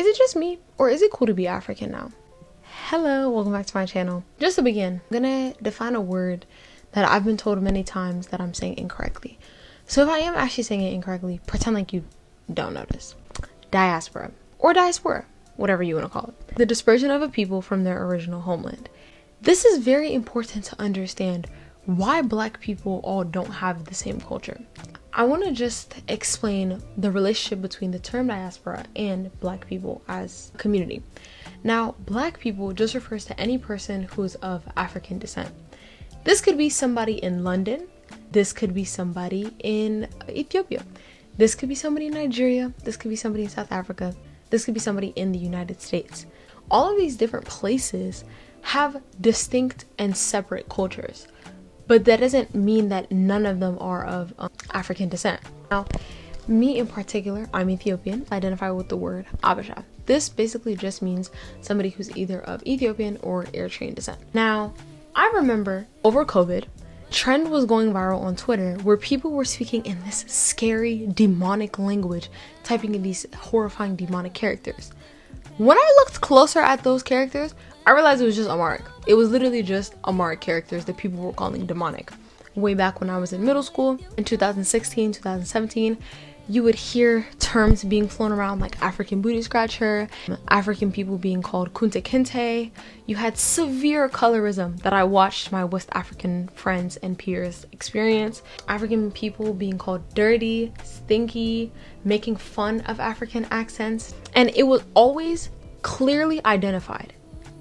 Is it just me, or is it cool to be African now? Hello, welcome back to my channel. Just to begin, I'm gonna define a word that I've been told many times that I'm saying incorrectly. So if I am actually saying it incorrectly, pretend like you don't notice. Diaspora, or diaspora, whatever you want to call it. The dispersion of a people from their original homeland. This is very important to understand why Black people all don't have the same culture. I want to just explain the relationship between the term diaspora and Black people as a community. Now, Black people just refers to any person who is of African descent. This could be somebody in London. This could be somebody in Ethiopia. This could be somebody in Nigeria. This could be somebody in South Africa. This could be somebody in the United States. All of these different places have distinct and separate cultures. But that doesn't mean that none of them are of African descent. Now, me in particular, I'm Ethiopian. I identify with the word Abasha. This basically just means somebody who's either of Ethiopian or Eritrean descent. Now, I remember over COVID, trend was going viral on Twitter where people were speaking in this scary, demonic language, typing in these horrifying demonic characters. When I looked closer at those characters, I realized it was just Amharic. It was literally just Amharic characters that people were calling demonic. Way back when I was in middle school, in 2016, 2017, you would hear terms being flown around like African booty scratcher, African people being called kunte kinte. You had severe colorism that I watched my West African friends and peers experience. African people being called dirty, stinky, making fun of African accents. And it was always clearly identified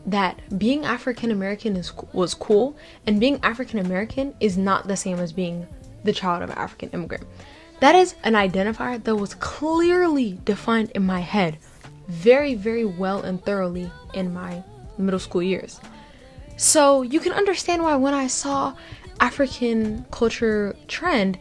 that being African American was cool, and being African American is not the same as being the child of an African immigrant. That is an identifier that was clearly defined in my head very, very well and thoroughly in my middle school years. So you can understand why when I saw African culture trend,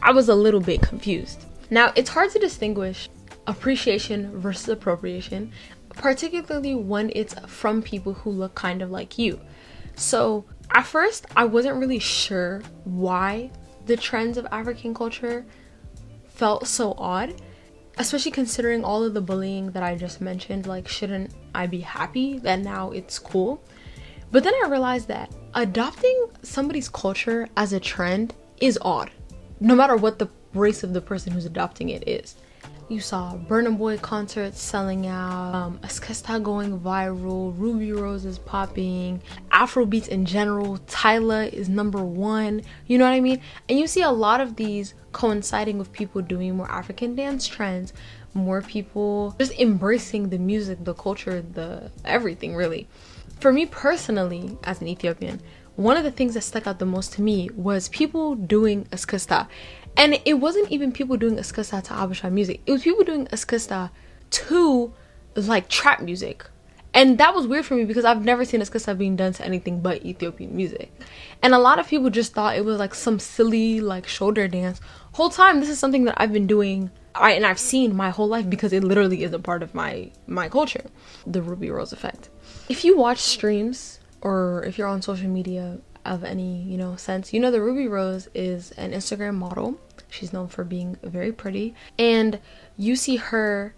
I was a little bit confused. Now, it's hard to distinguish appreciation versus appropriation, particularly when it's from people who look kind of like you. So at first, I wasn't really sure why the trends of African culture felt so odd, especially considering all of the bullying that I just mentioned. Like, shouldn't I be happy that now it's cool? But then I realized that adopting somebody's culture as a trend is odd, no matter what the race of the person who's adopting it is. You saw Burna Boy concerts selling out, eskista going viral, Rubi Rose is popping, Afro-beats in general, Tyla is #1, you know what I mean? And you see a lot of these coinciding with people doing more African dance trends, more people just embracing the music, the culture, the everything really. For me personally, as an Ethiopian, one of the things that stuck out the most to me was people doing eskista. And it wasn't even people doing eskista to Abasha music. It was people doing eskista to like trap music. And that was weird for me because I've never seen eskista being done to anything but Ethiopian music. And a lot of people just thought it was like some silly like shoulder dance. Whole time this is something that I've been doing and I've seen my whole life because it literally is a part of my culture. The Rubi Rose effect. If you watch streams or if you're on social media of any, sense, the Rubi Rose is an Instagram model. She's known for being very pretty. And you see her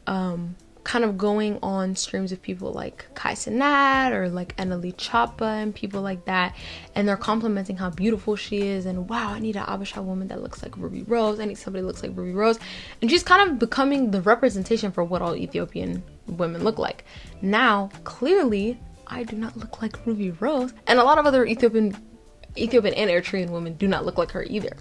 kind of going on streams with people like Kai Cenat or like Annalie Chapa and people like that. And they're complimenting how beautiful she is. And wow, I need an Abasha woman that looks like Rubi Rose. I need somebody that looks like Rubi Rose. And she's kind of becoming the representation for what all Ethiopian women look like. Now, clearly, I do not look like Rubi Rose, and a lot of other Ethiopian and Eritrean women do not look like her either.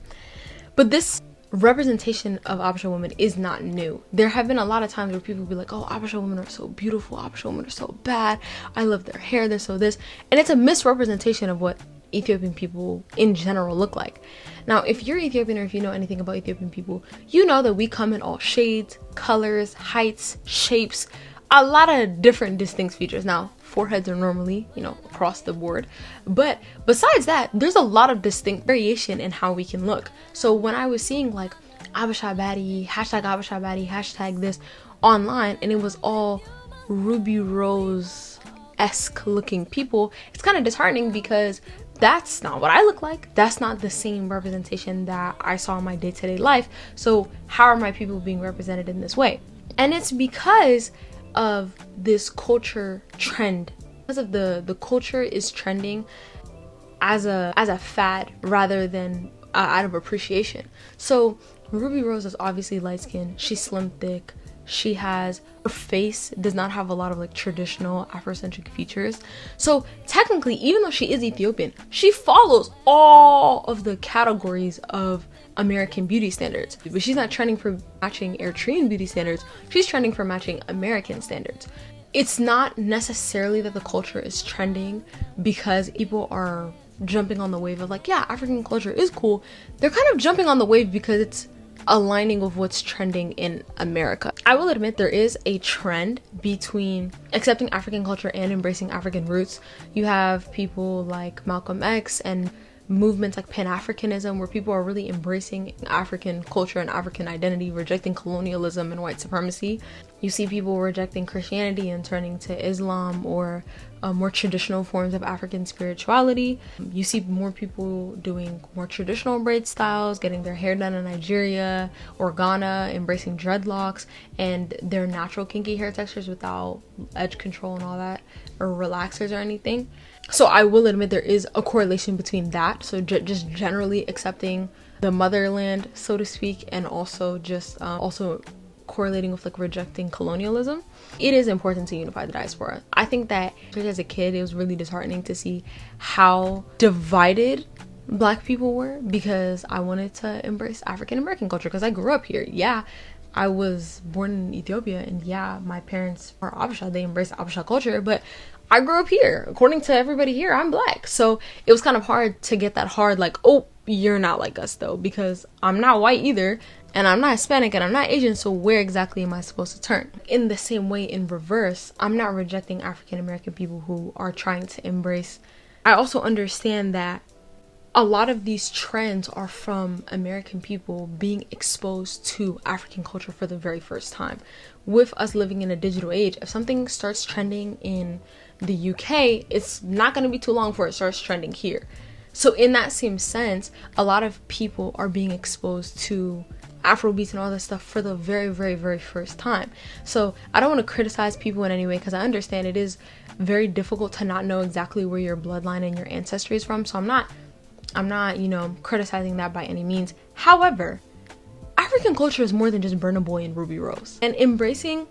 But this representation of Abasha women is not new. There have been a lot of times where people be like, oh, Abasha women are so beautiful, Abasha women are so bad, I love their hair, they're so this, and it's a misrepresentation of what Ethiopian people in general look like. Now, if you're Ethiopian or if you know anything about Ethiopian people, you know that we come in all shades, colors, heights, shapes, a lot of different distinct features. Now, foreheads are normally, across the board. But besides that, there's a lot of distinct variation in how we can look. So when I was seeing like Abasha baddie, Abasha baddie, this online, and it was all Rubi Rose-esque looking people, it's kind of disheartening because that's not what I look like. That's not the same representation that I saw in my day-to-day life. So how are my people being represented in this way? And it's because of this culture trend, because of the culture is trending as a fad rather than out of appreciation. So Rubi Rose is obviously light skinned, she's slim thick, her face does not have a lot of like traditional Afrocentric features. So technically, even though she is Ethiopian, she follows all of the categories of American beauty standards. But she's not trending for matching Eritrean beauty standards, she's trending for matching American standards. It's not necessarily that the culture is trending because people are jumping on the wave of like, yeah, African culture is cool. They're kind of jumping on the wave because it's aligning with what's trending in America. I will admit there is a trend between accepting African culture and embracing African roots. You have people like Malcolm X and movements like Pan-Africanism, where people are really embracing African culture and African identity, rejecting colonialism and white supremacy. You see people rejecting Christianity and turning to Islam or more traditional forms of African spirituality. You see more people doing more traditional braid styles, getting their hair done in Nigeria or Ghana, embracing dreadlocks and their natural kinky hair textures without edge control and all that, or relaxers or anything. So I will admit there is a correlation between that, so just generally accepting the motherland, so to speak, and also just also correlating with like rejecting colonialism. It is important to unify the diaspora. I think that as a kid it was really disheartening to see how divided Black people were, because I wanted to embrace African American culture because I grew up here. Yeah, I was born in Ethiopia, and yeah, my parents are Abisha, they embrace Abisha culture, but I grew up here. According to everybody here, I'm Black. So it was kind of hard to get that hard, like, oh, you're not like us though, because I'm not white either, and I'm not Hispanic, and I'm not Asian, so where exactly am I supposed to turn? In the same way, in reverse, I'm not rejecting African American people who are trying to embrace. I also understand that a lot of these trends are from American people being exposed to African culture for the very first time. With us living in a digital age, if something starts trending in the UK, it's not going to be too long before it starts trending here. So in that same sense, a lot of people are being exposed to Afro-beats and all this stuff for the very, very, very first time. So I don't want to criticize people in any way, because I understand it is very difficult to not know exactly where your bloodline and your ancestry is from. So I'm not, you know, criticizing that by any means. However, African culture is more than just Burna Boy and Rubi Rose. And embracing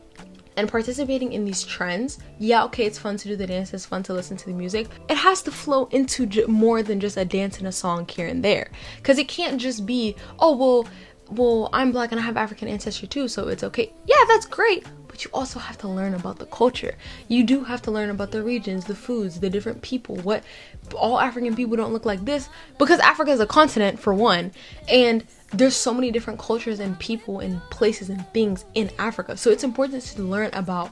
and participating in these trends, yeah, okay, it's fun to do the dance, it's fun to listen to the music. It has to flow into more than just a dance and a song here and there. Because it can't just be, oh, well, I'm Black and I have African ancestry too, so it's okay. Yeah, that's great. But you also have to learn about the culture. You do have to learn about the regions, the foods, the different people. What all African people don't look like this, because Africa is a continent for one, and there's so many different cultures and people and places and things in Africa. So it's important to learn about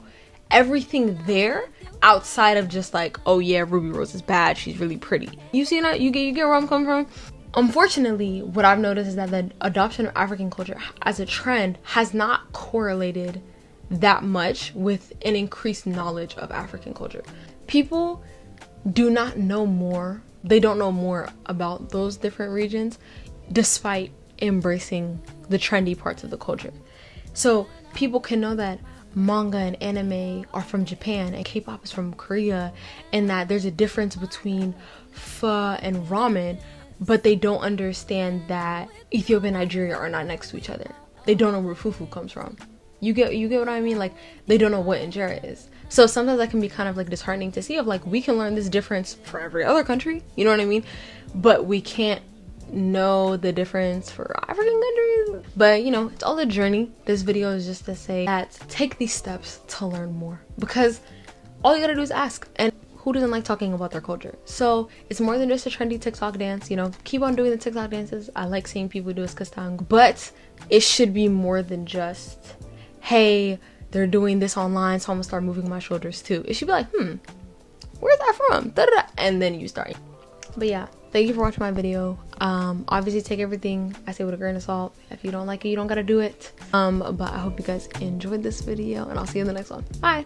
everything there outside of just like, oh yeah, Rubi Rose is bad, she's really pretty. You see that? You get where I'm coming from? Unfortunately, what I've noticed is that the adoption of African culture as a trend has not correlated that much with an increased knowledge of African culture. People do not know more. They don't know more about those different regions despite embracing the trendy parts of the culture. So people can know that manga and anime are from Japan and K-pop is from Korea, and that there's a difference between pho and ramen, but they don't understand that Ethiopia and Nigeria are not next to each other. They don't know where fufu comes from. You get what I mean? Like, they don't know what injera is. So sometimes that can be kind of like disheartening to see, of like, we can learn this difference for every other country, you know what I mean? But we can't know the difference for African countries. But you know, it's all a journey. This video is just to say that take these steps to learn more, because all you gotta do is ask. And who doesn't like talking about their culture? So it's more than just a trendy TikTok dance. You know, keep on doing the TikTok dances. I like seeing people do eskista, but it should be more than just, hey, they're doing this online, so I'm gonna start moving my shoulders too. It should be like, where's that from? Da-da-da. And then you start. But yeah, thank you for watching my video. Obviously take everything I say with a grain of salt. If you don't like it, you don't gotta do it. But I hope you guys enjoyed this video, and I'll see you in the next one. Bye.